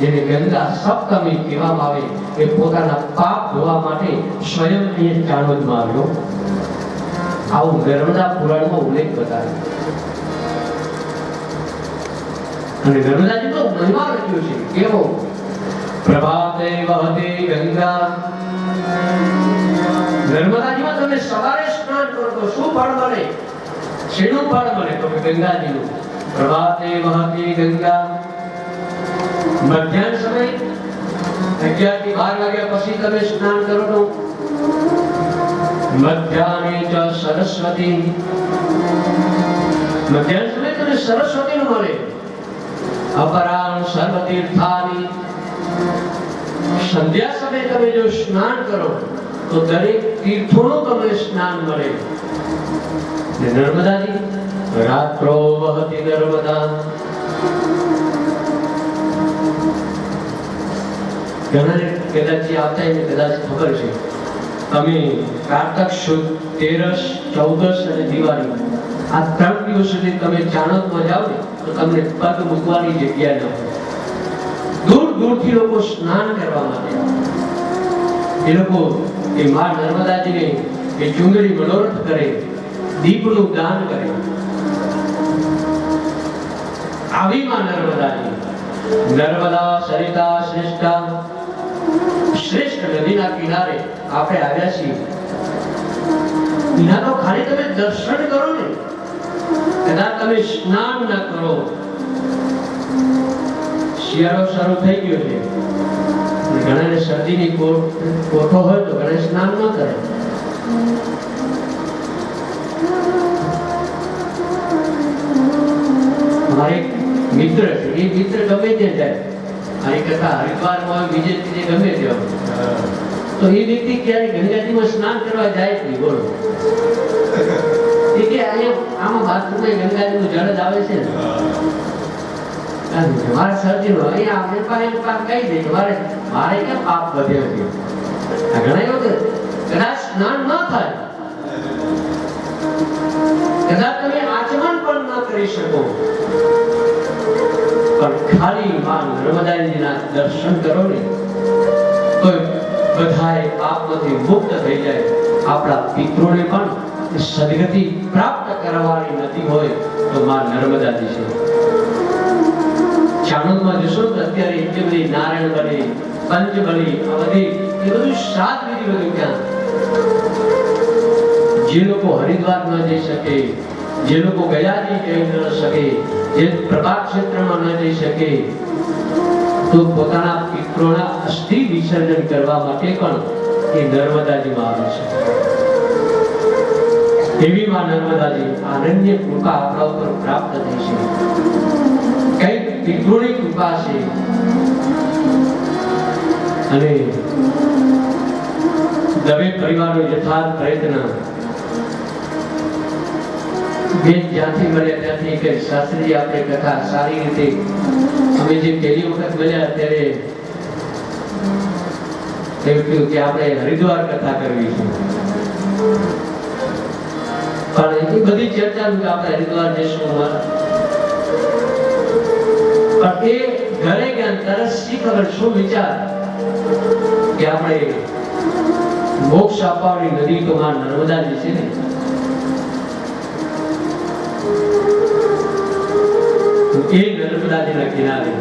જેને ગંગા સપ્તમી કહેવામાં આવે એ પોતાના પાપ ધોવા માટે સ્વયં અહીંયા ચાણોદમાં આવ્યો. આવું નર્મદા પુરાણમાં ઉલ્લેખ બતાવે. અને નર્મદાજી તો મહિમા રચ્યો છે કેવો પ્રભાતે વહતે ગંગા. નર્મદાજીમાં તમે સવારે સ્નાન કરો તો શું ફળ મળે? શેનું ફળ મળે? તો ગંગાજીનું. પ્રભાતે વહતે ગંગા. મધ્યાહન સમય 11 થી 12 વાગ્યા પછી તમે સ્નાન કરો તો મધ્યાહને ચ સરસ્વતી. મધ્યાહન સમય તમને સરસ્વતીનું મળે. અપરાં સર્વતીર્થાની. સંધ્યા સમયે તમે જો સ્નાન કરો તો દરેક તીર્થોનું તમને સ્નાન મળે. નર્મદાજી રાત્રો વહતી નર્મદા. ઘણાને કદાચ આવતા એને કદાચ ખબર છે તમે કારતક સુદ 13, 14 અને દિવાળી આ 3 દિવસ સુધી તમે ચાણોદમાં જાઓ ને તો તમને પગ મૂકવાની જગ્યા ન હોય. દૂર દૂરથી લોકો સ્નાન કરવા માટે એ લોકો એ માં નર્મદાજીને એ ચુંદડી મનોરથ કરે, દીપનું દાન કરે. આવી માં નર્મદાજી નર્મદા સરિતા શ્રેષ્ઠા. શ્રેષ્ઠ નદીના કિનારે આપણે આવ્યા છીએ. એના તો ખાલી તમે દર્શન કરો ને, કદાચ તમે સ્નાન ન કરો. શિયાળો શરૂ થઈ ગયો છે, ઘણાને શરદીની કોઠો હોય તો ઘણા સ્નાન ન કરે. મારે મિત્ર છે, એ મિત્ર ગમે ત્યાં જાય, મારી કથા હરિદ્વારમાં હોય, બીજે ત્રીજે ગમે ત્યાં તો એ વ્યક્તિ ક્યારે ગંગાજીમાં સ્નાન કરવા જાય જ નહીં. બોલો એ કે અહીંયા આમાં બાથરૂમમાં ગંગાજીનું જળ જ આવે છે ને. મારે શરદી નો અહીંયા કહી દે મારે ક્યાં પાપ વધ્યો છે. ઘણા એવું કદાચ સ્નાન ન થાય, કદાચ તમે આચમન પણ ન કરી શકો, પણ ખાલી માં નર્મદાજીના દર્શન કરો ને તો બધાય પાપમાંથી મુક્ત થઈ જાય. આપણા પિતૃને પણ સદગતિ પ્રાપ્ત કરવાની નથી હોય તો માં નર્મદાજી છે. ચાણોદમાં જશો તો અત્યારે એટલી બધી નારાયણ બલી, પંચબલી, આ બધી એ બધું શ્રાદ્ધ વિધિ બધું ક્યાં. જે લોકો હરિદ્વાર ન જઈ શકે, જે લોકો ગયાજી જઈ ન શકે, જે પ્રભાત ક્ષેત્રમાં ન જઈ શકે તો પોતાના પિતૃના અસ્થિ વિસર્જન કરવા માટે પણ એ નર્મદાજીમાં આવે છે. એવી માં નર્મદાજી અનન્ય કૃપા આપણા ઉપર પ્રાપ્ત થઈ છે. કઈક પિતૃની કૃપા છે. અને દવે પરિવારનો યથાર્થ પ્રયત્ન બે જ્યાંથી મળ્યા ત્યાંથી કે શાસ્ત્રીજી આપણે કથા સારી રીતે અમે જે પહેલી વખત મળ્યા ત્યારે એવું થયું કે આપણે હરિદ્વાર કથા કરવી છે. પણ એ બધી ચર્ચા આપણે હરિદ્વાર જઈશું. પણ એ ઘરે ગયા તરત શી ખબર શું વિચાર કે આપણે મોક્ષ આપવાની નદી તો માં નર્મદાજી છે ને. એ નર્મદાજીના કિનારે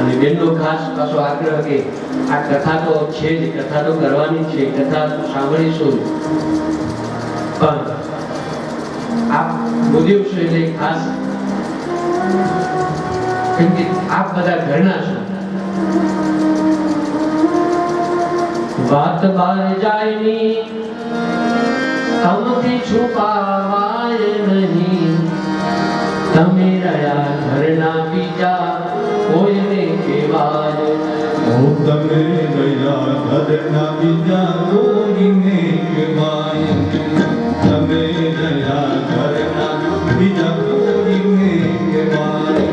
અને બેનનો ખાસ પાછો આગ્રહ કે આ કથા તો છે જ, કથા તો કરવાની છે, કથા સાંભળીશું. પણ આપ બોલ્યો છો એટલે ખાસ કેમ કે આપ બધા ઘરના છો. વાત બાર જાયની તમથી છુપાવાય નહીં. તમે રહ્યા ઘરના બીજા કોઈને કહેવાય. તમે રહ્યા ઘરના બીજા કોઈને કહેવાય. તમે રહ્યા ઘરના બીજા કોઈને કહેવાય.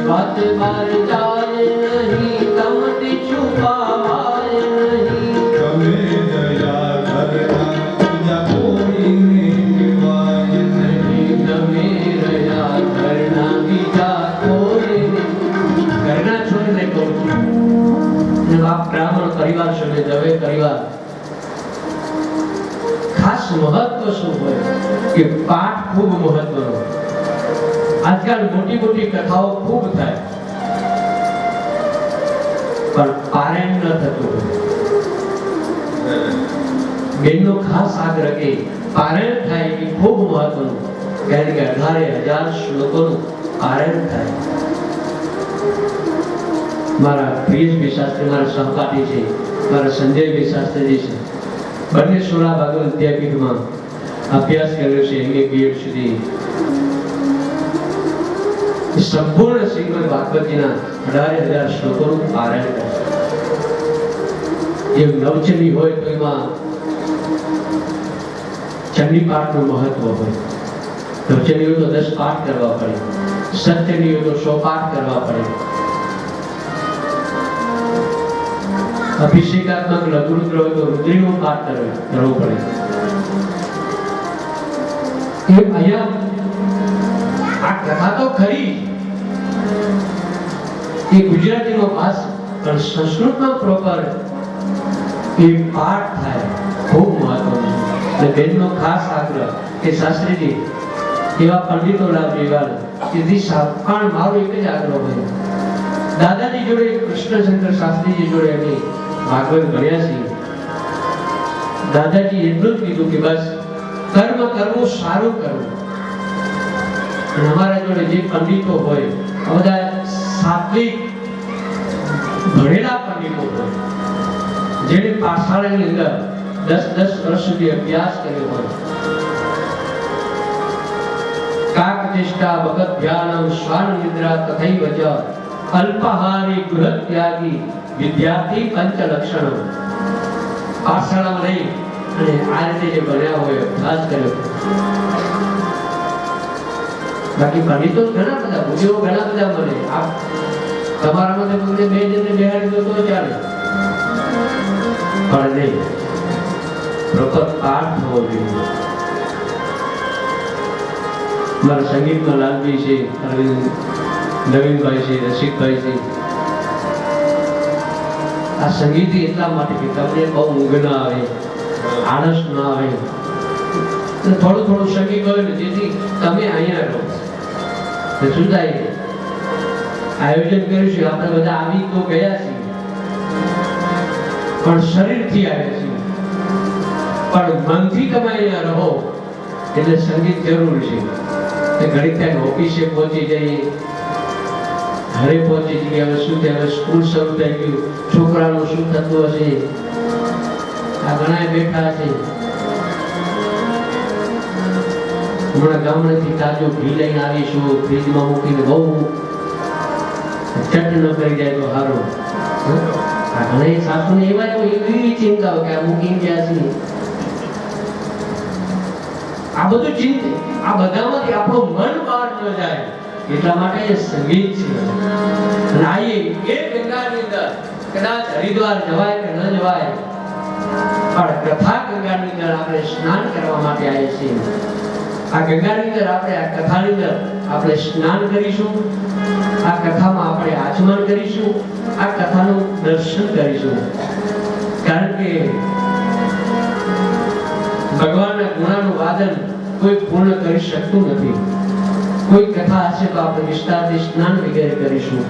વાત બાર જાય નહીં તમથી છુપાવાય નહીં. તમે રહ્યા ઘરના બીજા કોઈને કહેવાય. તમે રહ્યા ઘરના બીજા કોઈને અને બાપ બ્રાહ્મણ પરિવાર છે, દવે પરિવાર, ખાસ મહત્વ શું હોય કે પાઠ ખૂબ મહત્વનો. આજકાલ મોટી મોટી કથાઓ ખૂબ થાય પણ પારાયણ ન થતું હોય. બેનનો ખાસ આગ્રહ કે પારાયણ થાય એ ખૂબ મહત્વનું, કારણ કે 18,000 શ્લોકોનું પારાયણ થાય. મારા પ્રિયેશભાઈ શાસ્ત્રી મારા સહપાઠી છે, મારા સંજયભાઈ શાસ્ત્રીજી છે, બંને સોલા ભાગવત વિદ્યાપીઠમાં અભ્યાસ કર્યો છે, MA BEd સુધી. સંપૂર્ણ શ્રીમદ ભાગવતજીના 18,000 શ્લોકોનું પારાયણ કરે. એ નવચંડી હોય તો એમાં ચંડી પાઠનું મહત્વ હોય. નવચંડી હોય તો 10 પાઠ કરવા પડે, સત્યની હોય તો 100 પાઠ કરવા પડે. અભિષેકાત્મક લઘુરુદ્ર હોય તો રુદ્રીનો પાઠ કરવો પડે. એ અહીંયા આ કથા તો ખરી, એ ગુજરાતીનો ભાષ પણ સંસ્કૃતમાં પ્રોપર એ પાઠ થાય, ખૂબ મહત્વનું છે. અને બેનનો ખાસ આગ્રહ કે શાસ્ત્રીજી એવા પંડિતો લાવજો, એવા તેથી સાપણ મારો એક જ આગ્રહ હોય. દાદાજી જોડે કૃષ્ણશંકર શાસ્ત્રીજી જોડે અમે ભાગવત ભણ્યા છીએ. દાદાજી એટલું જ કીધું કે બસ કર્મ કરવું, સારું કરવું. અને અમારા જોડે જે પંડિતો હોય આ બધા સાત્વિક ભણેલા પંડિતો હોય, જેને પાઠશાળાની અંદર 10 વર્ષ સુધી અભ્યાસ કર્યો હોય. કાક ચેષ્ટા ભગત ધ્યાનમ શ્વાન નિદ્રા તથૈવ ચ અલ્પાહારી ગૃહ ત્યાગી વિદ્યાર્થી પંચ લક્ષણમ. પાઠશાળામાં રહી અને આ રીતે જે ભણ્યા હોય, અભ્યાસ કર્યો. બાકી પંડિતો ઘણા બધા, ગુરુઓ ઘણા બધા મળે. આ તમારામાંથી તમને 2 જણને બેહાડી દો તો ચાલે, પણ નહીં, પ્રોપર પાઠ થવો જોઈએ. મારા સંગીતમાં લાલભાઈ છે, અરવિંદ નવીનભાઈ છે, રસિકભાઈ છે. આ સંગીત એટલા માટે કે તમને બહુ ઊંઘ ના આવે, આળસ ના આવે, થોડું થોડું સંગીત હોય ને જેથી તમે અહીંયા રહો. શું થાય, આયોજન કર્યું છે, આપણે બધા આવી તો ગયા છીએ પણ શરીરથી આવ્યા છીએ, પણ મનથી તમે અહીંયા રહો એટલે સંગીત જરૂરી છે. ઘડી ત્યાં ઓફિસે પહોંચી જઈએ, ઘરે પહોંચી જઈએ, હવે શું થાય, હવે સ્કૂલ શરૂ થઈ ગયું, છોકરાનું શું થતું હશે, આ ઘણા બેઠા છે. હમણાં ગામડેથી તાજો ઘી લઈને આવીશું, ફ્રીજમાં મૂકીને બહુ ચટ ન કરી જાય તો સારું. આ ઘણા સાસુને એવી ચિંતા હોય કે આ મૂકીને ગયા છે. આ બધું આ બધામાંથી આપણું મન બહાર ન જાય એટલા માટે સંગીત છે. અને આઈએ એ ગંગાની અંદર કદાચ હરિદ્વાર જવાય કે ન જવાય, પણ કથા ગંગાની અંદર આપણે સ્નાન કરવા માટે આવીએ છીએ. આ ગંગાની અંદર આપણે આ કથાની અંદર આપણે સ્નાન કરીશું, આ કથામાં આપણે આચમન કરીશું, આ કથાનું દર્શન કરીશું. કારણ કે ભગવાનના ગુણાનું વાદન કોઈ પૂર્ણ કરી શકતું નથી. કોઈ કથા હશે તો આપણે વિસ્તારથી સ્નાન વગેરે કરીશું,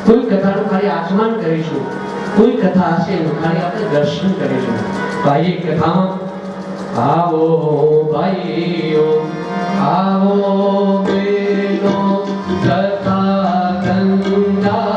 કોઈ કથાનું ખાલી આચમન કરીશું, કોઈ કથા હશે એનું ખાલી આપણે દર્શન કરીશું. તો આ કથામાં આવો ભાઈઓ, આવો બેનો, કથા ગંગા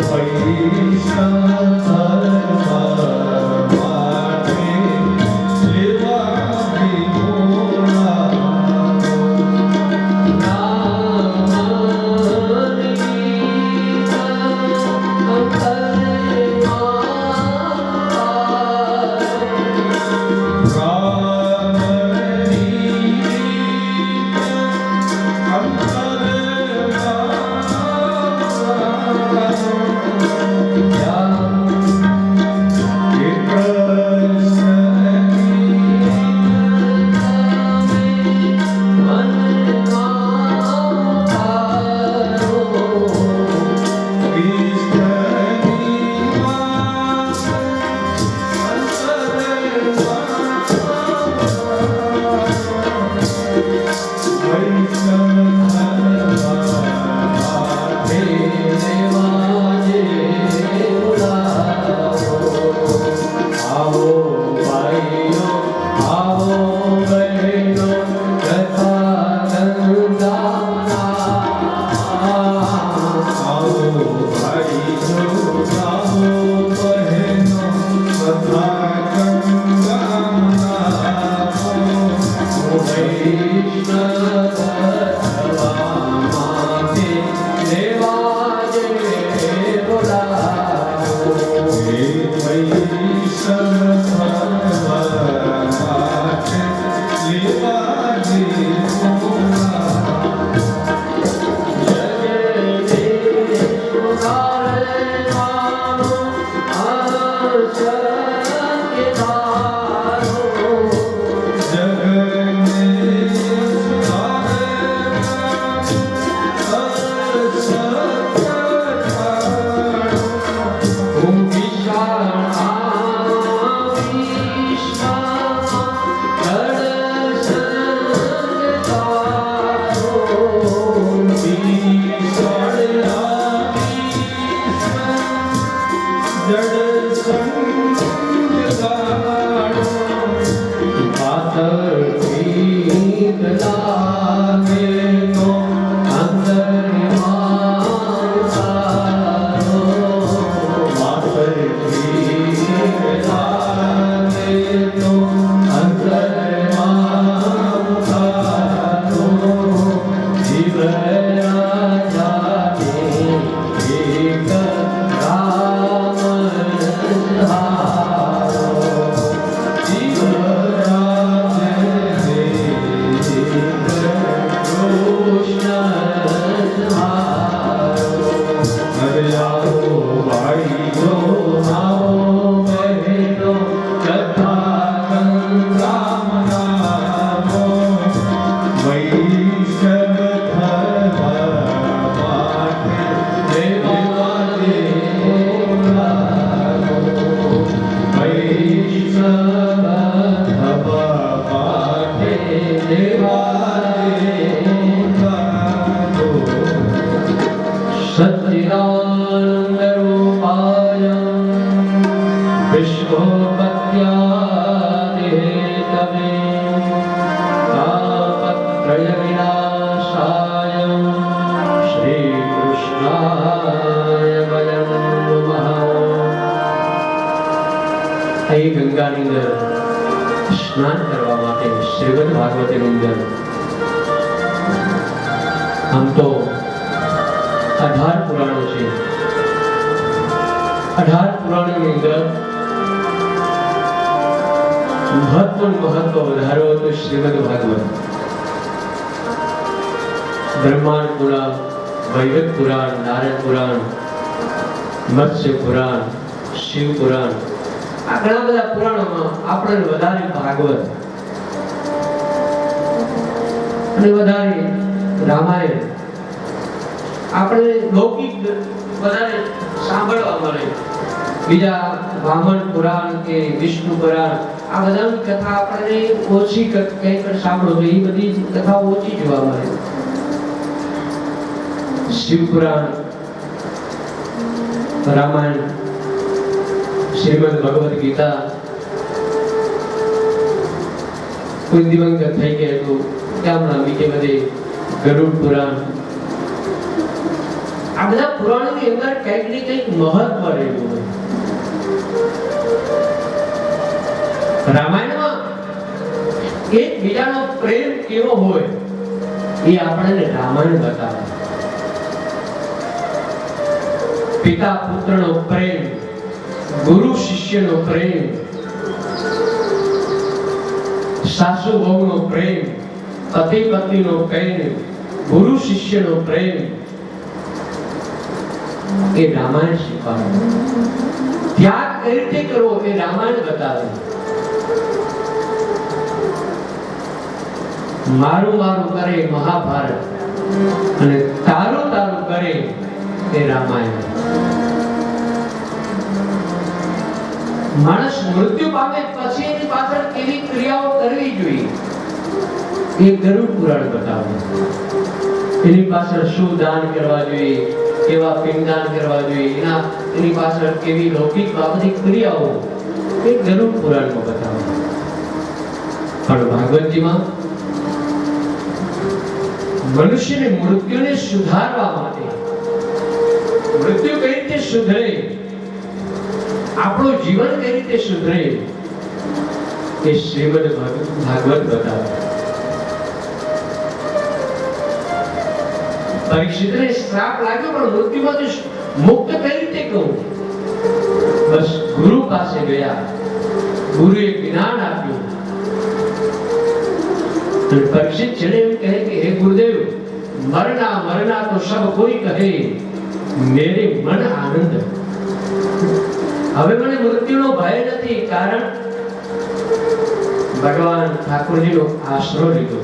વૈષ્ણવ ગંગાની અંદર સ્નાન કરવા માટે શ્રીમદ ભાગવતની અંદર આમ તો 18 પુરાણો છે. 18 પુરાણોની અંદર મહત્વ વધારો હતો શ્રીમદ ભાગવત. બ્રહ્માંડ પુરાણ, વૈવત પુરાણ, નારાયણ પુરાણ, મત્સ્ય પુરાણ, શિવ પુરાણ, આ ઘણા બધા પુરાણોમાં આપણે વધારે ભાગવત અને વધારે રામાયણ આપણે લૌકિક વધારે સાંભળવા મળે. બીજા વામન પુરાણ કે વિષ્ણુ પુરાણ આ બધાની કથા આપણને ઓછી કંઈક સાંભળો તો એ બધી કથાઓ ઓછી જોવા મળે. શિવ પુરાણ, રામાયણ, શ્રીમદ ભગવદ ગીતા કોઈ દિવંગત થઈ ગયા તો ત્યાં બીજે બધે ગરુડ પુરાણ, આ બધા પુરાણોની અંદર કંઈક ને કંઈક મહત્વ રહેલું હોય. રામાયણમાં એકબીજાનો પ્રેમ કેવો હોય એ આપણને રામાયણ બતાવે. પિતા પુત્રનો પ્રેમ, ગુરુ શિષ્યનો પ્રેમ, સાસુ વહુનો પ્રેમ, પતિ પત્નીનો પ્રેમ, ગુરુ શિષ્યનો પ્રેમ એ રામાયણ શીખવાડે. ત્યાગ કઈ રીતે કરવો એ રામાયણ બતાવે. મારું મારું કરે મહાભારત અને તારું તારું કરે એ રામાયણ. માણસ મૃત્યુ પામે પછી એની પાછળ કેવી ક્રિયાઓ કરવી જોઈએ એ ગરુડ પુરાણ બતાવે. એની પાછળ શું દાન કરવા જોઈએ, કેવા પિંડદાન કરવા જોઈએ, એની પાછળ કેવી લૌકિક બાબતની ક્રિયાઓ એ ગરુડ પુરાણમાં બતાવે. પણ ભાગવતજીમાં મનુષ્યને મૃત્યુને સુધારવા માટે, મૃત્યુ કઈ રીતે સુધરે, આપણું જીવન કઈ રીતે સુધરે એ શ્રીમદ ભાગવત બતાવે. પરીક્ષિતને શ્રાપ લાગ્યો પણ મૃત્યુમાંથી મુક્ત કઈ રીતે કહું? બસ ગુરુ પાસે ગયા, ગુરુએ જ્ઞાન આપ્યું. પરીક્ષિત છેલ્લે એમ કહે કે હે ગુરુદેવ, મરના મરના તો સબ કોઈ કહે, મેરે મન આનંદ. હવે મને મૃત્યુનો ભય નથી, કારણ ભગવાન ઠાકોરજીનો આશરો લીધો.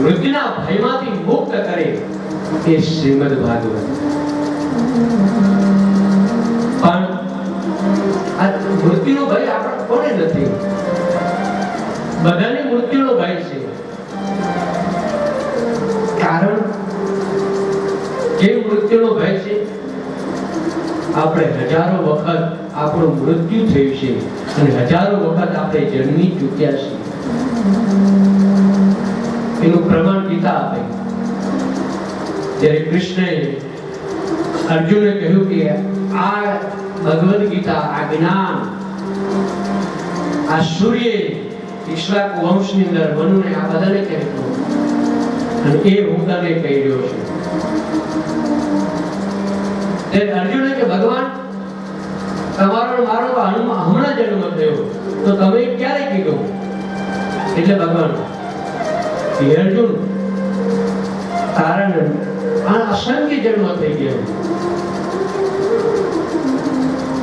મૃત્યુના ભયમાંથી મુક્ત કરે એ શ્રીમદ ભાગવત. પણ આ મૃત્યુનો ભય આપણે કોને નથી? બધાને મૃત્યુનો ભય છે. કારણ કે મૃત્યુનો ભય છે, આપણે હજારો વખત આપણું મૃત્યુ થયું છે અને હજારો વખત આપણે જન્મી ચૂક્યા છીએ. એનું પ્રમાણ ગીતા આપે. જ્યારે કૃષ્ણએ અર્જુનને કહ્યું કે આ ભગવદ ગીતા, આ જ્ઞાન, આ સૂર્ય ઈક્ષ્વાકુ વંશની અંદર મનુને આ બધાને કહ્યું અને એ હું તને કહી રહ્યો છું. ત્યારે અર્જુને કે ભગવાન તમારો ને મારો હમણાં જન્મ થયો તો તમે ક્યારે કીધું? એટલે ભગવાન હે અર્જુન કારણ અસંખ્ય જન્મ થઈ ગયો,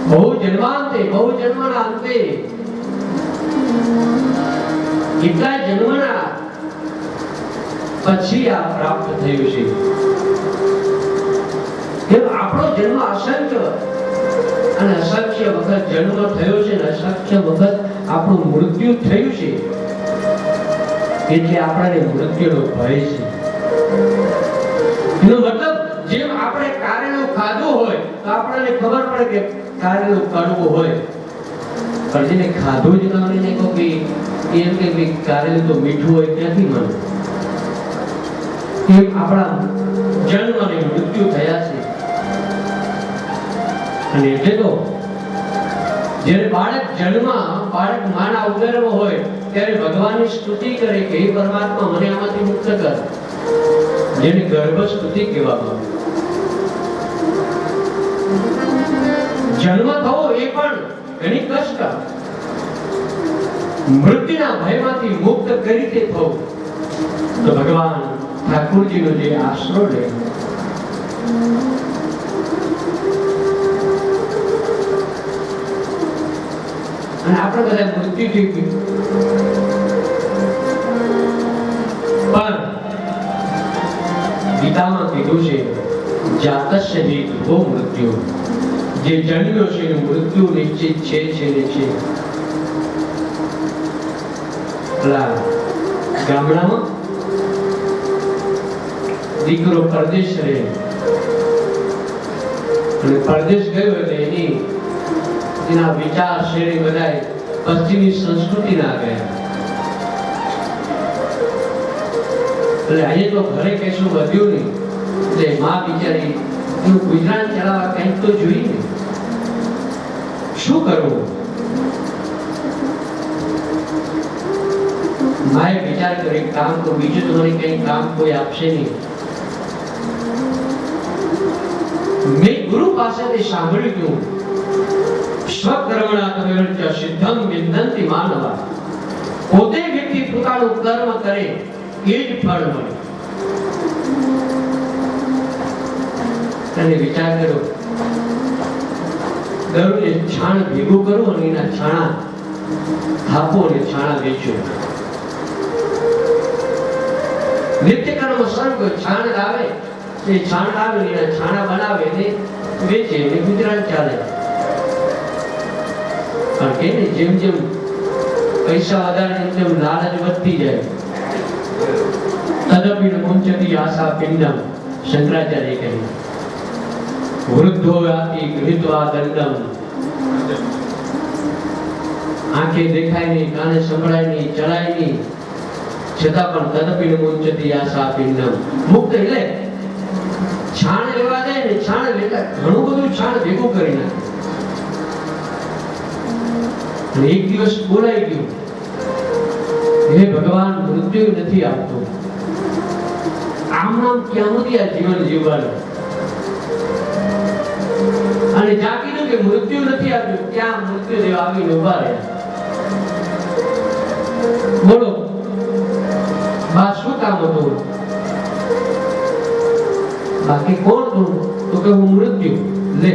બહુ જન્મના અંતે કેટલા જન્મના પછી આ પ્રાપ્ત થયું છે. એમ આપણો જન્મ અસંખ્ય અને અસંખ્ય વખત જન્મ થયો છે અને અસંખ્ય વખત આપણું મૃત્યુ થયું છે. એટલે આપણને મૃત્યુનો ભય છે. એનો મતલબ જેમ આપણે કારેલું ખાધું હોય તો આપણને ખબર પડે કે કારેલું કડવું હોય, પણ જેને ખાધું જ ન હોય ને કહો કે એમ કે કારેલું તો મીઠું હોય ત્યાંથી મને એમ આપણા જન્મ અને મૃત્યુ થયા છે. અને એટલે તો જ્યારે બાળક માના ઉદરમાં હોય ત્યારે ભગવાનની સ્તુતિ કરે કે હે પરમાત્મા મને આમાંથી મુક્ત કર, જેને ગર્ભ સ્તુતિ કહેવામાં આવે. જન્મ થવો એ પણ ઘણી કષ્ટ, મૃત્યુના ભયમાંથી મુક્ત કઈ રીતે થવું? તો ભગવાન ઠાકોરજીનો જે આશરો લે અને આપણે બધા મૃત્યુ થઈ ગયું પણ ગીતામાં કીધું છે જાતસ્ય હિ ધ્રુવો મૃત્યુ, જે જન્મ્યો છે એનું મૃત્યુ નિશ્ચિત છે ને છે. ગામડામાં દીકરો પરદેશ રહે અને પરદેશ ગયો એટલે એના વિચાર શૈલી બધા પશ્ચિમી સંસ્કૃતિના ગયા. એટલે અહીંયા તો ઘરે કશું વધ્યું નહીં એટલે માં બિચારી એનું ગુજરાન ચલાવવા કંઈક તો જોઈએ ને, શું કરવું? માએ વિચાર કર્યો કામ તો બીજું તો મને કંઈ કામ કોઈ આપશે નહીં. મેં ગુરુ પાસેથી સાંભળ્યું સ્વકર્મણા તમેવ સિદ્ધમ વિંદન્તિ માનવા, પોતે વ્યક્તિ પોતાનું કર્મ કરે એ જ ફળ મળે. અને વિચાર કર્યો દરરોજ છાણ ભેગું કરું અને એના છાણા થાપો અને છાણા વેચું. નિત્ય કર્મ સર્વ છાણ લાવે, એ છાણ લાવે એના છાણા બનાવે ને વેચે ને ગુજરાન ચાલે. પણ કે જેમ જેમ પૈસા વધારે તેમ લાલચ વધતી જાય. તદપિ મુંચતી આશા પિંડમ, શંકરાચાર્ય કહે વૃદ્ધો યાતિ ગૃહીત્વા દંડમ. આંખે દેખાય નહીં, કાને સંભળાય નહીં, ચલાય નહીં, છતાં પણ તદપિ મુંચતી આશા પિંડમ. મુક્ત એટલે છાણ લેવા જાય ને છાણ લેતા ઘણું બધું છાણ ભેગું કરી નાખે. એક દિવસ બોલાઈ ગયું હે ભગવાન મૃત્યુ નથી આપતો, આમ નામ ક્યાં સુધી આ જીવન જીવવાનું? અને જ્યાં કીધું કે મૃત્યુ નથી આપ્યું ત્યાં મૃત્યુ દેવ આવીને ઉભા રહ્યા. બોલો બા શું કામ હતું? બાકી કોણ તું? તો કે હું મૃત્યુ. લે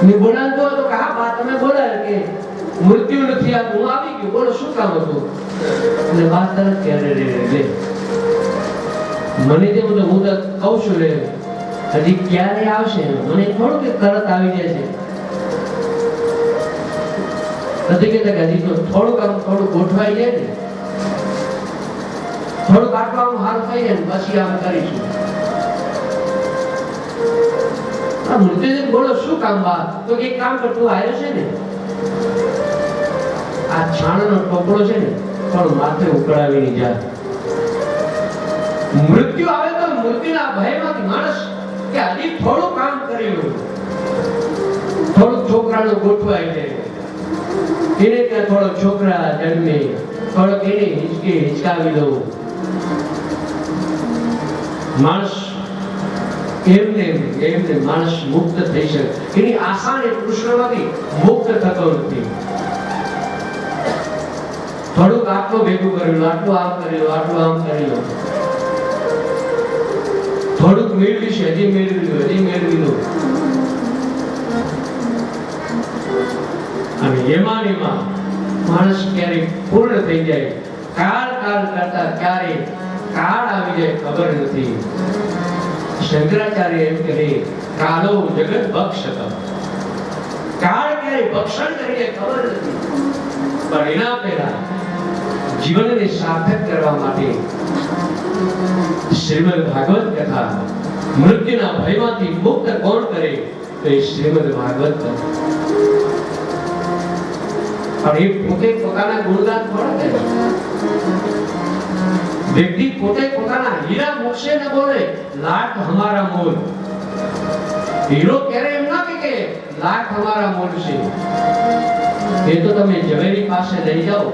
મેં બોલાવતો હતો કે હા બા તમે બોલાય કે મૃત્યુ નથી આ હું આવી ગયો, બોલો શું કામ હતું? અને બા તરત કે અરે રે લે મને તેમ તો હું તો કહું છું લે હજી ક્યારે આવશે, મને થોડું કે તરત આવી જાય છે. નથી કહેતા કે હજી તો થોડું ગોઠવાઈ જાય ને, થોડું કાટવામાં હાલ થઈ જાય ને પછી આમ કરીશું. મૃત્યુજી બોલો શું કામ બા? તો એક કામ કર, તું આવ્યો છે ને આ છાણનો ટોપલો છે ને પણ માથે ઉકળાવીને જા. મૃત્યુ આવે તો મૃત્યુના ભયમાંથી માણસ કે હજી થોડું કામ કરેલું, થોડું છોકરાનું ગોઠવાય જાય, એને ત્યાં થોડો છોકરા જન્મે, થોડોક એને હિંચકાવી દઉં. માણસ એમને માણસ મુક્ત થઈ શકે. એની આશા ને કૃષ્ણમાંથી મુક્ત થતો નથી. થોડુંક આટલું ભેગું કરેલું, આટલું આમ કરેલું, આટલું આમ કરેલું, થોડુંક મેળવી છે, હજી મેળવી લો. અને એમાં માણસ ક્યારે પૂર્ણ થઈ જાય, કાળ કરતા ક્યારે કાળ આવી જાય ખબર નથી. શંકરાચાર્ય એમ કહે, કાળો જગત બક્ષત. કાળ ક્યારે ભક્ષણ કરી જાય ખબર નથી. પણ એના પહેલા જીવનને સાર્થક કરવા માટે શ્રીમદ ભાગવત કથા, મૃત્યુના ભયમાંથી મુક્ત કોણ કરે તો એ શ્રીમદ ભાગવત કથા. પણ એ પોતે પોતાના ગુણગાન થોડા કરે. વ્યક્તિ પોતે પોતાના હીરા મૂકશે ન બોલે લાખ હમારા મોલ. હીરો ક્યારે એમ ના કે લાખ હમારા મોલ છે. એ તો તમે ઝવેરી પાસે લઈ જાઓ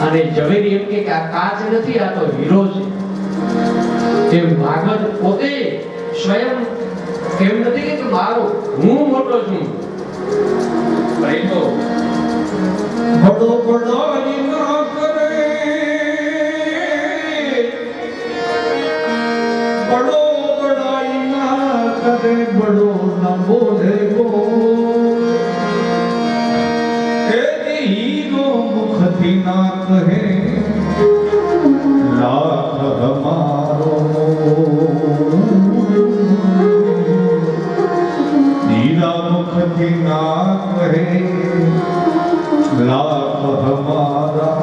અને ઝવેરી એમ કે આ કાચ નથી, આ તો હીરો છે. એમ ભાગવત પોતે સ્વયં એમ નથી કે મારો હું મોટો છું. ભાઈ તો બડો બડાઈ ના કરે, બડો બડાઈ ના કરે, બડો ના બોલે ગો. એ હીરો મુખથી ના કહે લાખ હમારો. હીરા મુખથી ના કહે લાખ હમારા.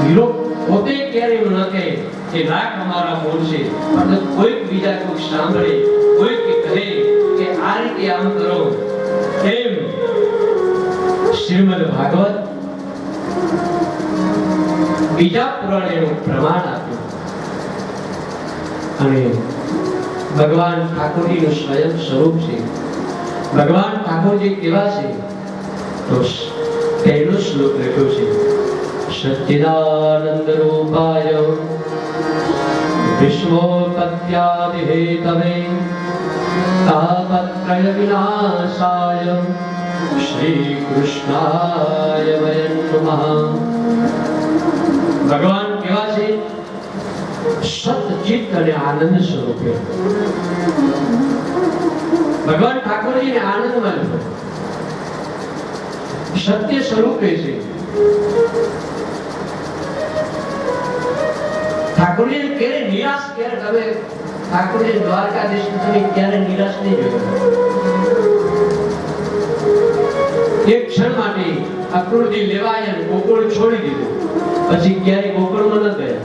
હીરો પોતે ક્યારે એવું ન કહે કે લાખ અમારા મોલ છે, પણ કોઈક બીજા કોઈક સાંભળે, કોઈક કહે કે આ રીતે આમ કરો. એમ શ્રીમદ ભાગવત બીજા પુરાણ એનું પ્રમાણ આપ્યું. અને ભગવાન ઠાકોરજીનું સ્વયં સ્વરૂપ છે. ભગવાન ઠાકોરજી કેવા છે તો પહેલો શ્લોક લખ્યો છે, સચ્ચિદાનંદ રૂપાય વિશ્વોત્પત્યાદિ હેતવે તાપત્રય વિનાશાય શ્રી કૃષ્ણાય વયં નમઃ. ભગવાન કેવા છે? સતચિત્ત અને આનંદ સ્વરૂપે. ભગવાન ઠાકોરજીને આનંદમય છે, સત્ય સ્વરૂપે છે. ઠાકોરજી ક્યારે નિરાશ, ક્યારે તમે ઠાકોરજી દ્વારકાધીશ તમે ક્યારે નિરાશ નહીં જોયો. એક ક્ષણ માટે અક્રૂરજી લેવાય અને ગોકુળ છોડી દીધું, પછી ક્યારે ગોકુળમાં ન ગયા.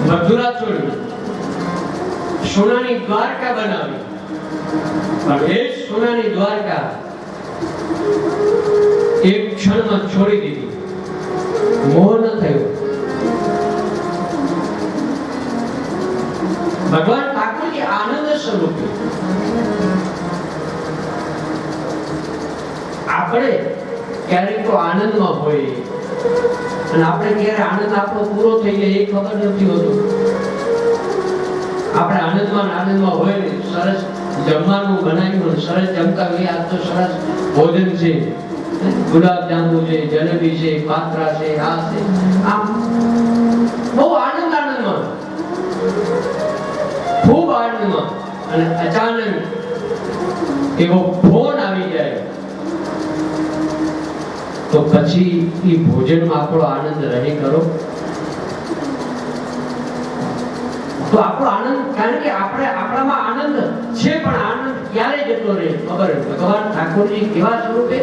મથુરા છોડ્યું, સોનાની દ્વારકા બનાવી, પણ એ સોનાની દ્વારકા એક ક્ષણમાં છોડી દીધી. મોહ ન થયો. ભગવાન ઠાકોરજી આનંદ સ્વરૂપે. આપણે ક્યારેક તો આનંદમાં હોઈએ અને આપણે ક્યારે આનંદ આપણો પૂરો થઈ જાય એ ખબર નથી હોતું. આપણે આનંદમાં હોય ને, સરસ જમવાનું બનાવ્યું, સરસ જમતા હોય, આજ તો સરસ ભોજન છે, ગુલાબ જાંબુ છે, જલેબી છે, પાત્રા છે, આ છે, આમ બહુ આનંદમાં, ખૂબ આનંદમાં. અને અચાનક એવો ફોન આવી જાય તો પછી એ ભોજનમાં આપણો આનંદ રહે કરો? તો આપણો આનંદ, કારણ કે આપણામાં આનંદ છે, પણ આનંદ ક્યારે જતો રહે ખબર. ભગવાન ઠાકોરજી કેવા સ્વરૂપે?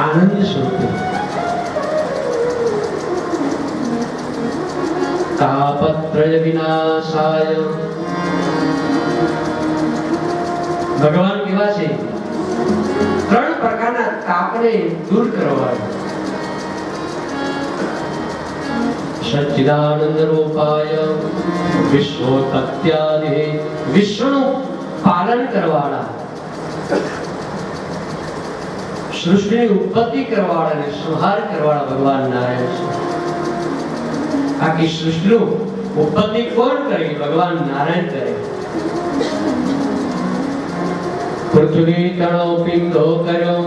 આનંદ સ્વરૂપે. તાપત્રય વિનાશાય. ભગવાન કેવા છે? ત્રણ પ્રકારના તાપને દૂર કરવા. સચ્ચિદાનંદ રૂપાય વિશ્વોત્પત્યાદિ. વિશ્વનું પાલન કરવાવાળા, સૃષ્ટિની ઉત્પત્તિ કરવાવાળા અને સંહાર કરવાવાળા ભગવાન નારાયણ છે. આખી સૃષ્ટિનું ઉત્પત્તિ કોણ કરે? ભગવાન નારાયણ કરે. પૃથ્વી તણો પિંડો કર્યો,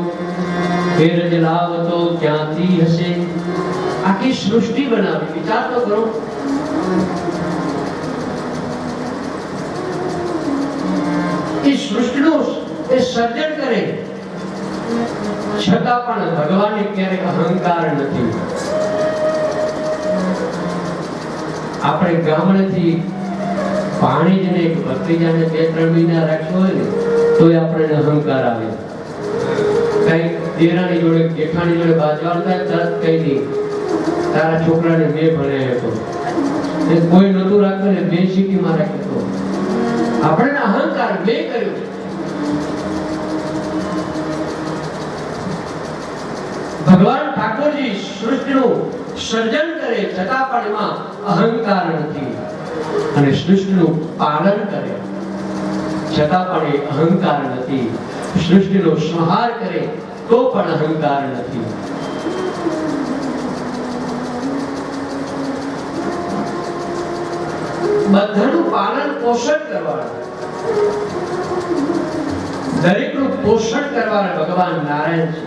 ફેર જલાવતો ક્યાંથી હશે? આખી સૃષ્ટિ બનાવી. વિચાર તો કરો. એ સૃષ્ટિનું એ સર્જન કરે, છતાં પણ ભગવાનને ક્યારેક અહંકાર નથી. આપણે ગામડેથી પાણી જ ને ભત્રીજાને 2-3 મહિના રાખ્યો હોય ને તોય આપણને અહંકાર આવે. કઈ દેરાણી જોડે જેઠાણી જોડે બાજવાનું થાય તરત કહી દે તારા છોકરાને મેં ભણાવ્યો હતો, કોઈ નતું રાખ્યું ને મેં સિટીમાં રાખ્યો હતો. આપણને અહંકાર મેં કર્યું. ભગવાન ઠાકોરજી સૃષ્ટિનું સર્જન કરે છતાં પણ એમાં અહંકાર નથી, અને સૃષ્ટિનું પાલન કરે છતાં પણ એ અહંકાર નથી. સૃષ્ટિનો સંહાર કરે તો પણ અહંકાર નથી. બધાનું પાલન પોષણ કરવાનું, દરેકનું પોષણ કરવાના ભગવાન નારાયણ છે.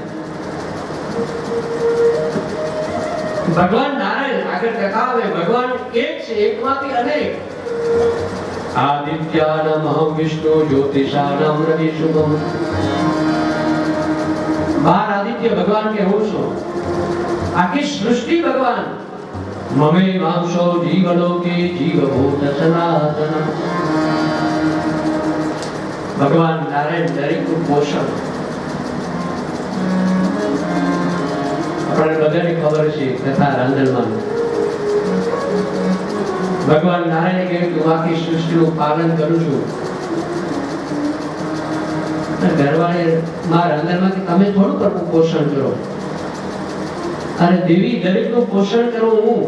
ભગવાન નારાયણ આગળ કથા આવે. ભગવાન એક છે, એકમાંથી અનેક. આદિત્યાનામ વિષ્ણુ જ્યોતિષાનામ રવિ શુભમ. 12 આદિત્ય ભગવાન કે હું છું. આખી સૃષ્ટિ ભગવાન. મમે વાંશો જીવલોકે જીવભૂત સનાતન. ભગવાન નારાયણ દરેકનું પોષણ. આપણને બધાને ખબર છે કથા રાંદલમાં ભગવાન નારાયણે કહ્યું કે હું આખી સૃષ્ટિનું પાલન કરું છું. ઘરવાળી માં રાંદલમાં કે તમે થોડું કરવું પોષણ કરો, અને દેવી દરેકનું પોષણ કરવું હું.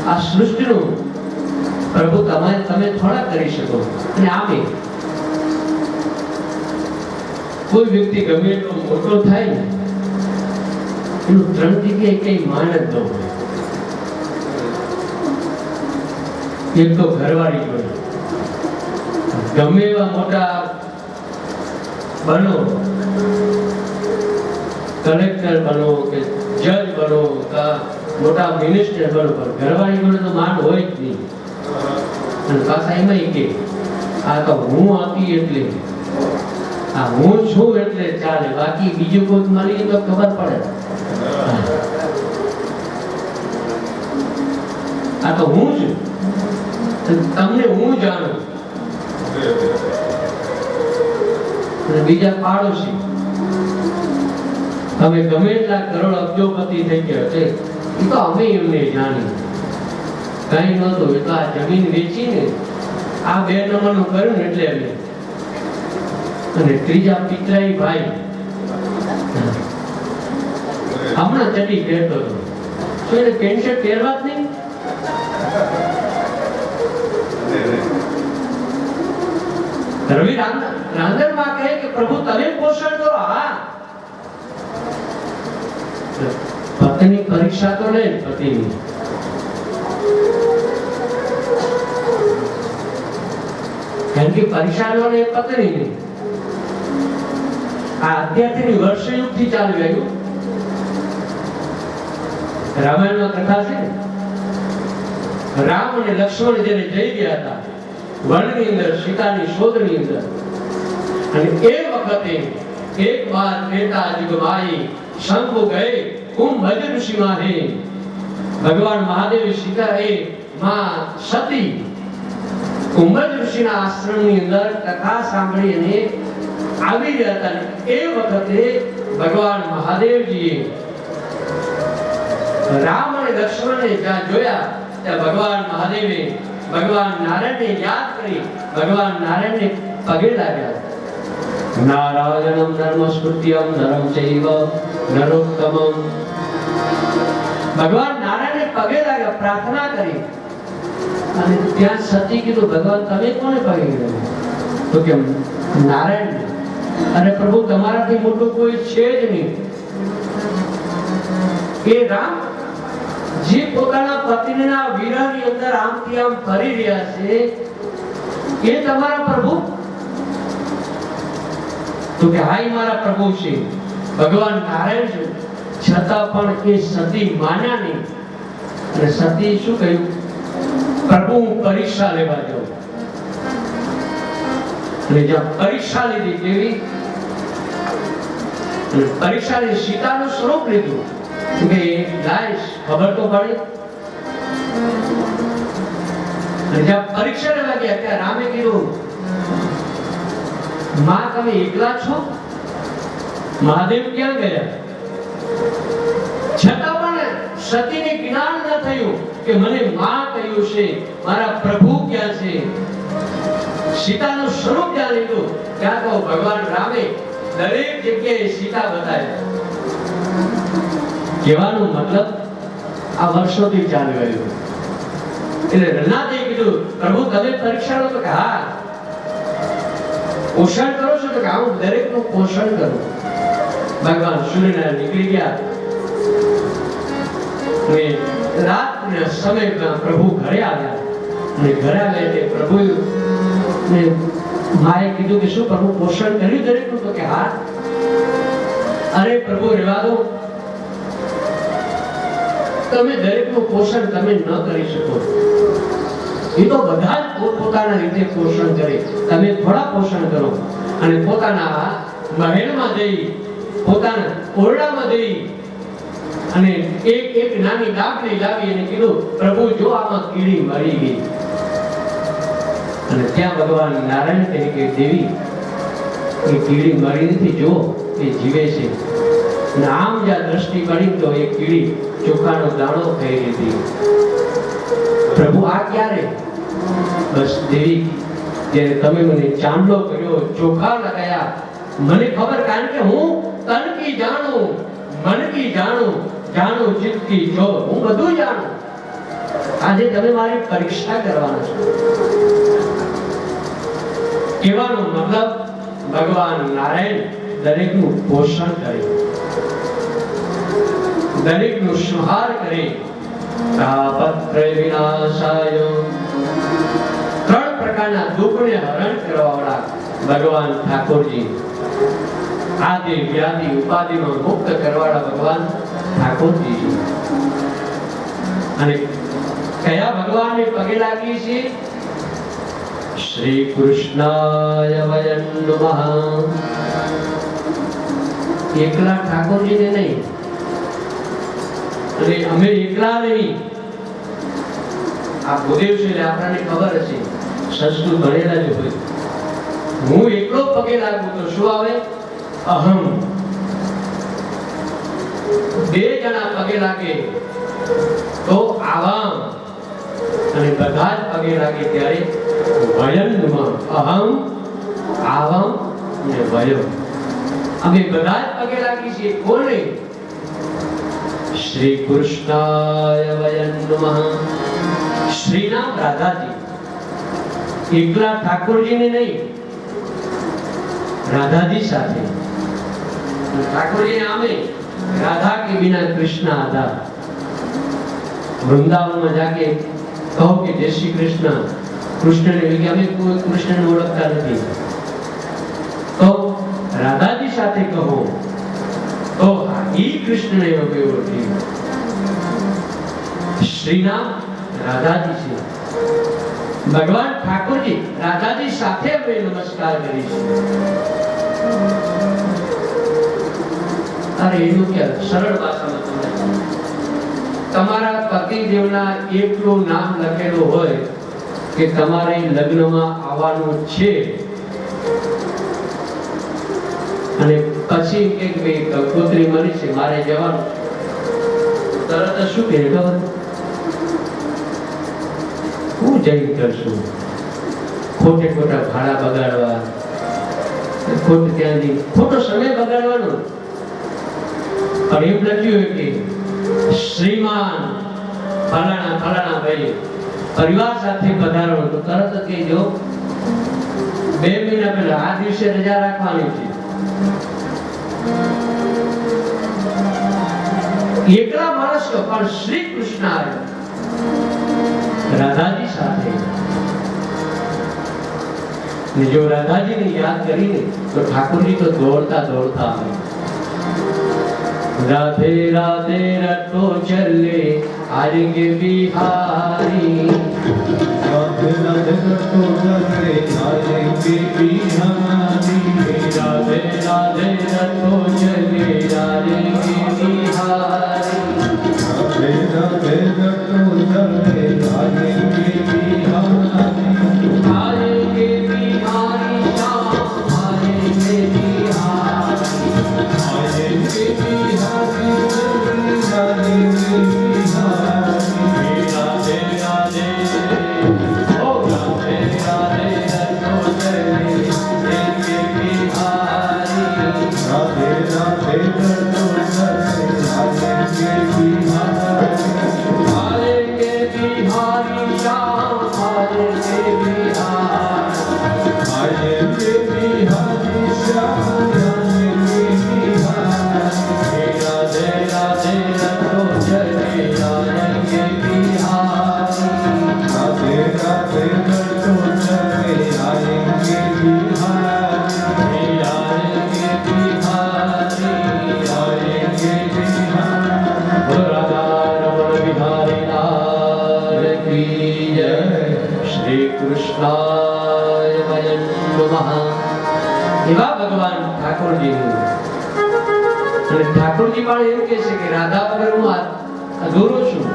આ સૃષ્ટિનું પ્રભુ તમે થોડા કરી શકો. અને આમે કોઈ વ્યક્તિ ગમે એટલો મોટો થાય ને એનું 3 જગ્યાએ કઈ માન જ ન હોય. એક તો ઘરવાળી જોડે ગમે એવા મોટા બનો, કલેક્ટર બનો કે જજ બનો કે મોટા મિનિસ્ટર બનો, પણ ઘરવાળી જોડે તો માન હોય જ નહીં. અને પાછા એમાં કે આ તો હું હતી એટલે, આ હું છું એટલે ચાલે, બાકી બીજું કોઈ મળી તો ખબર પડે. આ તો હું છું, તમને હું જાણું. બીજા પાડોશી તમે ગમે એટલા કરોડ અબજોપતિ થઈ ગયા છે, એ તો અમે એમને જાણી. કઈ નતું એટલે આ જમીન વેચીને આ 2 નંબરનું કર્યું ને એટલે અમે. અને ત્રીજા પિતરાઈ ભાઈ હમણાં ચડી પહેરતો હતો, તો એને પેન્ટ શર્ટ પહેરવા જ નહીં. રવિ રાંદલમાં કહે કે પ્રભુ તમે પોષણ કરો. હા, પતિની પરીક્ષા તો લે પતિની. કારણ કે પરીક્ષા લો ને પત્ની ની. આ અત્યારથી વર્ષયુગ થી ચાલુ રહ્યું. રામાયણમાં કથા છે, રામ અને લક્ષ્મણ જ્યારે જઈ ગયા હતા વનની અંદર સીતાની શોધની અંદર, અને એ વખતે એક બાર બેટા જુગમાઈ શંભુ ગયે કુંભજ ઋષિ માહે. ભગવાન મહાદેવ સીતા એ માં સતી કુંભજ ઋષિના આશ્રમની અંદર કથા સાંભળી અને આવી રહ્યા હતા. એ વખતે ભગવાન મહાદેવજીએ રામ અને લક્ષ્મણને જ્યાં જોયા ત્યાં ભગવાન મહાદેવે ભગવાન નારાયણને યાદ કરી ભગવાન નારાયણને પગે લાગ્યા. નારાયણમ નર્મસ્તુત્યમ નરમ ચૈવ નરોત્તમમ. ભગવાન નારાયણને પગે લાગ્યા, પ્રાર્થના કરી. અને ત્યાં સતી કીધું ભગવાન તમે કોને પગે લાગ્યા? તો કે નારાયણ. અને પ્રભુ તમારાથી મોટું કોઈ છે જ નહીં. એ રામ જે પોતાના પત્નીના વિરહની અંદર આમથી આમ ફરી રહ્યા છે એ તમારા પ્રભુ? તો કે હાય મારા પ્રભુ છે, ભગવાન નારાયણ છે. છતાં પણ એ સતી માન્યા નહીં. અને સતી શું કહ્યું? પ્રભુ હું પરીક્ષા લેવા જાઉં. અને જ્યાં પરીક્ષા લીધી કેવી? પરીક્ષા લીધી, સીતાનું સ્વરૂપ લીધું કે લાઈશ ખબર તો પડે. અને જ્યાં પરીક્ષા લેવા ગયા ત્યાં રામે કીધું, માં તમે એકલા છો? મહાદેવ ક્યાં ગયા? છતાં પણ સતીને જ્ઞાન ન થયું કે મને માં કહ્યું છે, મારા પ્રભુ ક્યાં છે. સીતાનું સ્વરૂપ જ્યાં લીધું ત્યાં તો ભગવાન રામે દરેક જગ્યાએ સીતા બતાવી. કહેવાનો મતલબ આ વર્ષોથી ચાલી રહ્યું. એટલે રણાદે કીધું, પ્રભુ તમે પરીક્ષા લો? તો કે હા. પોષણ કરો છો? તો કે હું દરેકનું પોષણ કરું. ભગવાન સૂર્યનારાયણ નીકળી ગયા. રાતના સમયમાં પ્રભુ ઘરે આવ્યા. અને ઘરે આવ્યા એટલે પ્રભુ ને માએ કીધું કે શું પ્રભુ પોષણ કર્યું દરેકનું? તો કે હા. અરે પ્રભુ રહેવા દો, તમે દરેકનું પોષણ તમે ન કરી શકો. એ તો બધા જ પોતાના રીતે પોષણ કરે, તમે થોડા પોષણ કરો. અને પોતાના મહેલમાં જઈ, પોતાના ઓરડામાં જઈ અને એક નાની ડાબલી લાવી અને કીધું, પ્રભુ જો આમાં કીડી મરી ગઈ. અને ત્યાં ભગવાન નારાયણ કહે કે દેવી, એ કીડી મરી નથી, જો એ જીવે છે. અને આમ જ્યાં દ્રષ્ટિ પડી તો એ કીડી ચોખાનો દાણો ખાઈ લીધી. પ્રભુ આ ક્યારે? બસ દેવી, જ્યારે તમે મને ચાંદલો કર્યો, ચોખા લગાયા, મને ખબર, કારણ કે હું તન કી જાણું, મન કી જાણું, જાણું ચિત્ત કી જોર, હું બધું જાણું. આજે તમે મારી પરીક્ષા કરવાના છો. કહેવાનો મતલબ ભગવાન નારાયણ દરેકનું પોષણ કરે, દરેકનું સંહાર કરે. તાપત્રય વિનાશાય, ત્રણ પ્રકારના દુઃખને હરણ કરવાવાળા ભગવાન ઠાકોરજી. આદિ વ્યાધિ ઉપાધિનો મુક્ત કરવાવાળા ભગવાન ઠાકોરજી. અને કયા ભગવાનને પગે લાગી છે? શ્રી કૃષ્ણાય વયં નમઃ. એકલા ઠાકોરજીને નહીં, અને અમે એકલા નહીં. આ ભૂદેવ છે એટલે આપણને ખબર હશે, સંસ્કૃત ભણેલા જ હોય. હું એકલો પગે લાગું તો શું આવે? અહમ. બે જણા પગે લાગે તો આવામ. અને બધા જ પગે લાગે ત્યારે વયં નમઃ. અહમ, આવામ અને વયં. અમે બધા જ પગે લાગી છીએ. કોને? શ્રી કૃષ્ણાય વયં નમઃ. શ્રી નામ રાધાજી. એકલા ઠાકોરજીને નહીં, રાધાજી સાથે. ઠાકોરજીને આમે રાધા કે બિના કૃષ્ણ આધાર. વૃંદાવનમાં જાકે કહો કે જય શ્રી કૃષ્ણ, કૃષ્ણને અમે કોઈ કૃષ્ણને ઓળખતા નથી, તો રાધાજી સાથે કહો તો ઈ કૃષ્ણને અમે ઓળખીએ. શ્રી નામ રાધાજી છે. ભગવાન ઠાકોરજી રાધાજી સાથે અમે નમસ્કાર કરીશું. અરે એનું કે સરળ ભાષામાં તમને તમારા પતિદેવના એકલું નામ લખેલું હોય કે તમારે લગ્નમાં આવવાનું છે, અને પછી એક કંકોત્રી મળી છે, મારે જવાનું, તરત શું કહે ખબર? હું જઈ કરશું. ખોટે ખોટા ભાડા બગાડવા, ખોટે ત્યાંથી ખોટો સમય બગાડવાનો. પણ એમ લખ્યું કે શ્રીમાન ફલાણા ફલાણા ભાઈ પરિવાર સાથે પધારો, તો તરત જ કહેજો 2 મહિના પહેલા આ દિવસે રજા રાખવાની છે. એકલા માણસ તો પણ શ્રી કૃષ્ણ આવ્યો રાધાજી સાથે. ને જો રાધાજીને યાદ કરીને તો ઠાકોરજી તો દોડતા દોડતા આવે. રાધે રાધે રટો ચલે આરેંગે બિહારી. राधे राधे रटो चले आएंगे बिहारी. राधे राधे रटो चले आरेंगे बिहारी. राधे राधे रटो चले आएंगे बिहारी. आएंगे बिहारी श्याम आएंगे बिहारी. आएंगे बिहारी आएंगे बिहारी. राधे राधे ओ राधे राधे रटो चले आएंगे बिहारी. राधे राधे रटो चले आएंगे बिहारी. आएंगे बिहारी श्याम आएंगे बिहारी. आएंगे बिहारी श्याम आएंगे बिहारी. राधे राधे रटो चले आएंगे बिहारी. राधे राधे रटो चले आएंगे बिहारी. आएंगे बिहारी. आएंगे बिहारी. बोलो राधा रमण बिहारी लाल की जय. श्री कृष्णाय वयं नमः. એવા ભગવાન ઠાકોરજીનું. અને ઠાકોરજી પણ એમ કહે છે કે રાધા વગર હું અધૂરો છું.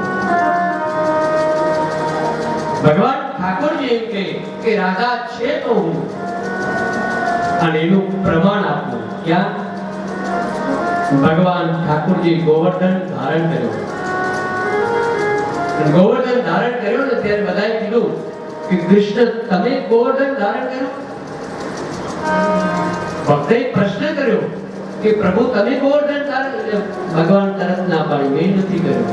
ભગવાન ઠાકોરજી એમ કહે કે રાધા છે તો હું. અને એનું પ્રમાણ આપવું ક્યાં? ભગવાન ઠાકોરજી ગોવર્ધન ધારણ કર્યો. અને ગોવર્ધન ધારણ કર્યો ને ત્યારે બધાએ કીધું કે કૃષ્ણ તમે ગોવર્ધન ધારણ કર્યો? ભક્તે પ્રશ્ન કર્યો કે પ્રભુ તમે ગોવર્ધન ધારણ કર્યો? ભગવાન તરત ના પાડ્યું, મેં નથી કર્યું.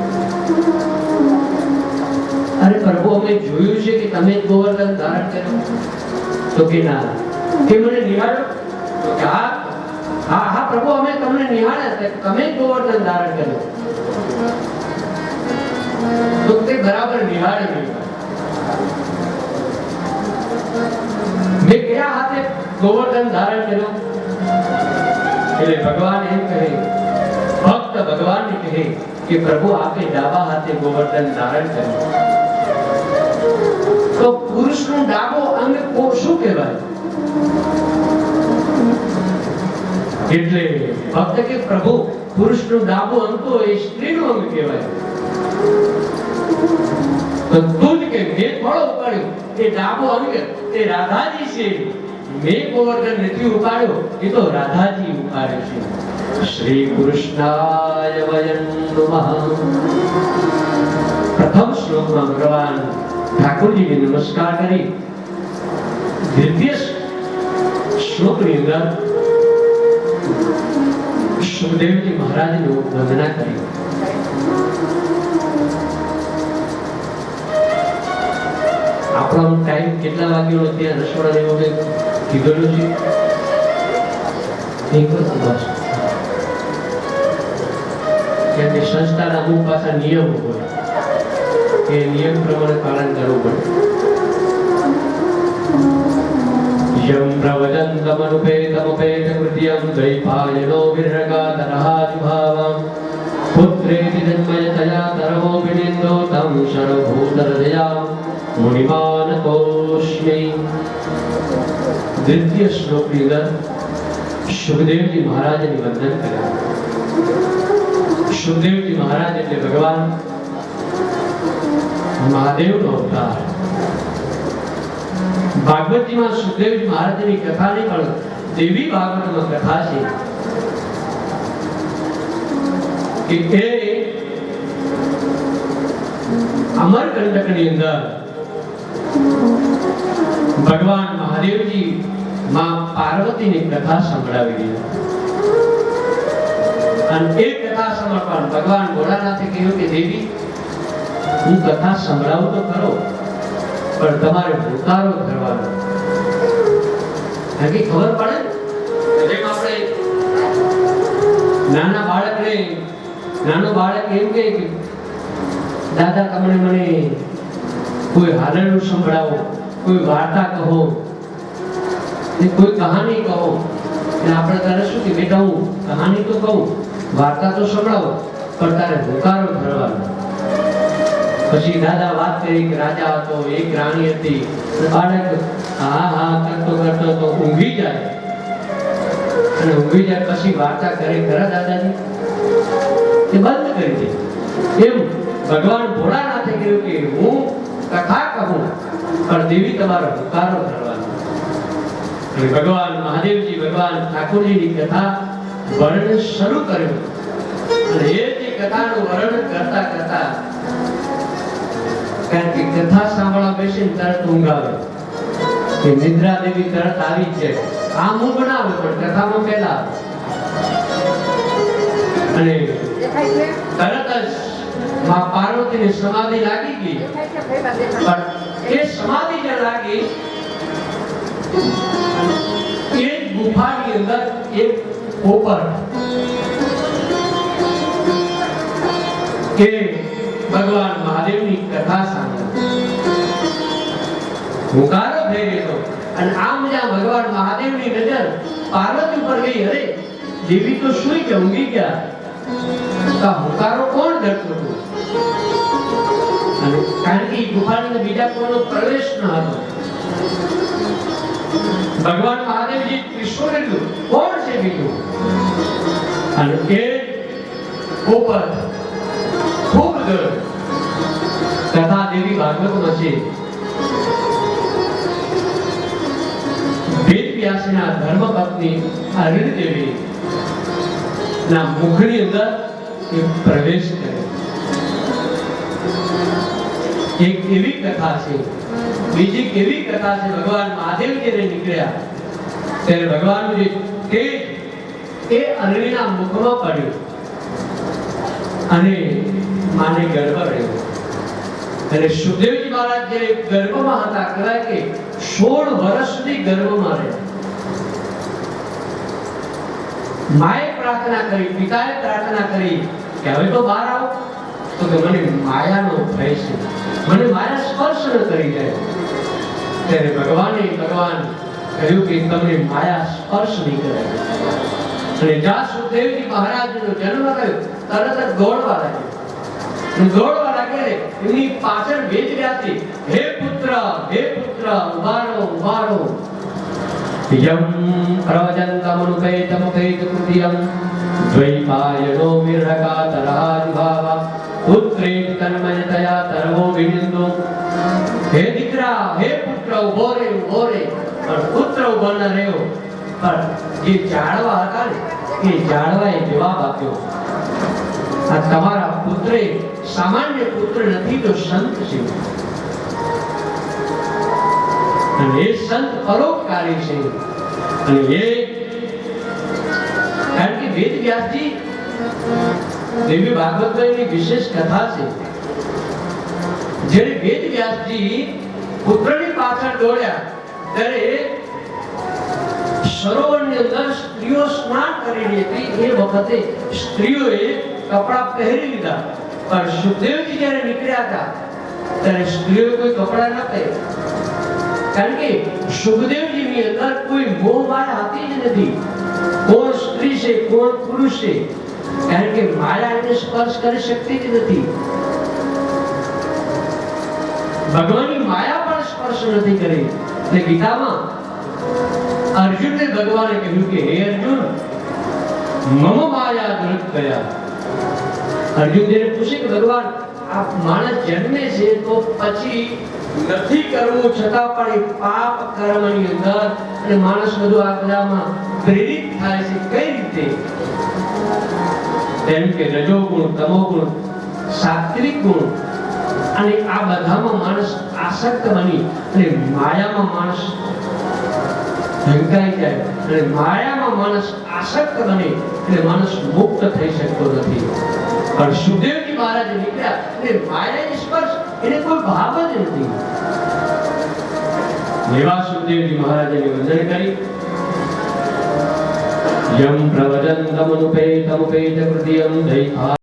અરે પ્રભુ અમે જોયું છે કે તમે જ ગોવર્ધન ધારણ કર્યો. તો કે ના, કે મને નિહાળો. તો કે હા હા હા પ્રભુ અમે તમને નિહાળ્યા, તમે જ ગોવર્ધન ધારણ કર્યો. તો તે બરાબર નિહાળ્યું. મેં કયા હાથે ગોવર્ધન ધારણ કર્યો? એટલે ભગવાન એમ કહે, ભક્ત ભગવાનને કહે કે પ્રભુ આપે ડાબા હાથે ગોવર્ધન ધારણ કર્યું. તો પુરુષનું ડાબો અંગ શું કહેવાય? એટલે ભક્ત કે પ્રભુ પુરુષનું ડાબો અંગ તો એ સ્ત્રીનું અંગ કહેવાય. તો તું જ કે મેં થોડો ઉપાડ્યો, એ ડાબો અંગ એ રાધાજી છે. મેં ગોવર્ધન નથી ઉપાડ્યો, એ તો રાધાજી ઉપાડે છે. શ્રી કૃષ્ણાય વયં નમઃ. પ્રથમ શ્લોકમાં ભગવાન ઠાકોરજીને નમસ્કાર કરી દ્વિતીય શ્લોકની અંદર સુખદેવજી મહારાજની વંદના કરી. આપણો ટાઈમ કેટલા વાગ્યાનો ત્યાં રસોડા ને વગેરે કીધેલું છે? એક જ બસ. કેમ કે સંસ્થાના અમુક પાછા નિયમો હોય, એ નિયમ પ્રમાણે પાલન કરવું પડે. યમ પ્રવદંતમનુપેતમુપેત કૃત્યમ દ્વૈપાયનો વિરગાતરહાજુભાવમ પુત્રેતિ જન્મયતયા તરવો વિનિંદો તમ સર્વભૂતહૃદયા મુનિમાનતોસ્મિ. દ્વિતીય શ્લોકની અંદર સુખદેવજી મહારાજની વંદન કર્યા. સુખદેવજી મહારાજ એટલે ભગવાન મહાદેવનો અવતાર. ભાગવતજીમાં સુખદેવજી મહારાજની કથા નહીં પણ દેવી ભાગવતમાં કથા છે કે એ અમરકંટકની અંદર ભગવાન મહાદેવજી માં પાર્વતીની કથા સંભળાવી દીધી. અને એ કથા સમર્પણ ભગવાન ભોળાનાથે કહ્યું કે દેવી હું કથા સંભળાવું તો ખરો, પણ તમારે ઉતારો કરવાનો. હકી ખબર પડે જેમ આપણે નાના બાળકને નાનો બાળક એમ કહે કે દાદા તમે મને કોઈ હાલરડું સંભળાવો, કોઈ વાર્તા કહો, કોઈ કહાની કહો. અને આપણે તારે શું કે બેટા હું કહાની તો કહું, વાર્તા તો સંભળાવો, પણ તારે હુંકારો ધરવાનો. પછી દાદા વાત કરી કે રાજા હતો, એક રાણી હતી. બાળક હા હા કરતો કરતો તો ઊંઘી જાય, અને ઊંઘી જાય પછી વાર્તા કરે ખરા દાદાજી એ બંધ કરી દે. એમ ભગવાન ભોળાનાથે કહ્યું કે હું કથા કહું, પણ દેવી તમારો હુંકારો ધરવાનો. અને ભગવાન મહાદેવજી ભગવાન ઠાકોરજીની કથા વર્ણન શરૂ કર્યું. અને એ જે કથાનું વર્ણન કરતા કરતા, કારણ કે કથા સાંભળવા બેસીને તરત ઊંઘ આવે, કે નિદ્રા દેવી તરત આવી જ જાય. આમ ઊંઘ ના આવે પણ કથામાં પહેલા આવે. અને તરત જ માં પાર્વતીની સમાધિ લાગી ગઈ. પણ એ સમાધિ જે લાગી એ ગુફાની અંદર એક પોપટ કે ભગવાન મહાદેવની કથા સાંભળી હુંકારો થઈ ગયો. અને આમ જ્યાં ભગવાન મહાદેવની નજર પાર્વતી ઉપર ગઈ, અરે દેવી તો સુઈ કે ઊંઘી ગયા, તો હુંકારો કોણ ધરતું હતું? અને કારણ કે ગુફાની અંદર બીજા કોઈનો પ્રવેશ ન હતો. ભગવાન મહાદેવજી ત્રિશૂળ લીધું, કોણ છે બીજું? અને એ પોપટ ખૂબ કથા દેવી ભાગવતમાં છે. વેદ વ્યાસના ધર્મપત્ની અરુણ દેવી ના મુખની અંદર એ પ્રવેશ કર્યો. એક એવી કથા છે. બીજી કેવી કથા છે? ભગવાન મહાદેવ જ્યારે નીકળ્યા ત્યારે ભગવાનનું જે તેજ એ અરુણના મુખમાં પડ્યું અને માને ગર્ભ રહ્યો. અને સુખદેવજી મહારાજ જ્યારે ગર્ભમાં હતા, કહેવાય કે 16 વર્ષ સુધી ગર્ભમાં રહ્યા. માએ પ્રાર્થના કરી, પિતાએ પ્રાર્થના કરી કે હવે તો બહાર આવો. તો કે મને માયાનો ભય છે, મને માયા સ્પર્શ ન કરી જાય. ત્યારે ભગવાન કહ્યું કે તમને માયા સ્પર્શ નહીં કરે. અને જ્યાં સુખદેવજી મહારાજનો જન્મ થયો તરત જ દોડવા લાગ્યો. એમની પાછળ વેદવ્યાસજી, હે પુત્ર ઉભારો ઉભારો. યમ પ્રવજંતમનુપેતમુપેતકૃતિયં દ્વૈપાયનો વિરહકાતરાજભાવા પુત્રે તન્મયતયા તરવો વિનિંદો. હે દીકરા, હે પુત્ર ઉભો રે. પણ પુત્ર ઉભો ન રહ્યો. પણ જે જાડવા હતા ને એ જાડવાએ જવાબ આપ્યો, આ તમારા પુત્રે સામાન્ય પુત્ર નથી તો સંત છે. અને એ સંત પરોપકારી છે. અને એ કારણ કે વેદ વ્યાસજી દેવી ભાગવતની વિશેષ કથા છે. જ્યારે વેદ વ્યાસજી પુત્રની પાછળ દોડ્યા ત્યારે સરોવરની અંદર સ્ત્રીઓ સ્નાન કરી રહી હતી. એ વખતે સ્ત્રીઓએ કપડા પહેરી લીધા. પણ સુખદેવજી જ્યારે નીકળ્યા હતા ત્યારે સ્ત્રીઓએ કોઈ કપડા ન પહેર્યા. કારણ કે સુખદેવજીની અંદર કોઈ મોહ માયા હતી જ નથી. કોણ સ્ત્રી છે, કોણ પુરુષ છે, કારણ કે માયા એને સ્પર્શ કરી શકતી જ નથી. ભગવાનની માયા પણ સ્પર્શ નથી કરી. એટલે ગીતામાં અર્જુનને ભગવાને કહ્યું કે હે અર્જુન, મમ માયા દૃઢ ગયા. અર્જુન જેને પૂછે કે ભગવાન આ માણસ જન્મે છે તો પછી નથી કરવું છતાં પણ એ પાપ કર્મની અંદર અને માણસ બધું આ બધામાં પ્રેરિત થાય છે, કઈ રીતે? તેમ કે રજોગુણ, તમોગુણ, સાત્વિક ગુણ અને આ બધામાં માણસ આસક્ત બની અને માયામાં માણસ ઢંકાઈ જાય. અને માયામાં માણસ આસક્ત બને એટલે માણસ મુક્ત થઈ શકતો નથી. પણ સુખદેવજી મહારાજ નીકળ્યા એટલે માયાની સ્પર્શ એને કોઈ ભાવ જ નથી. એવા સુખદેવજી મહારાજે વંદન કરી. યમ પ્રવજંતમનુપેતમુપેતકૃતિયં દૈતા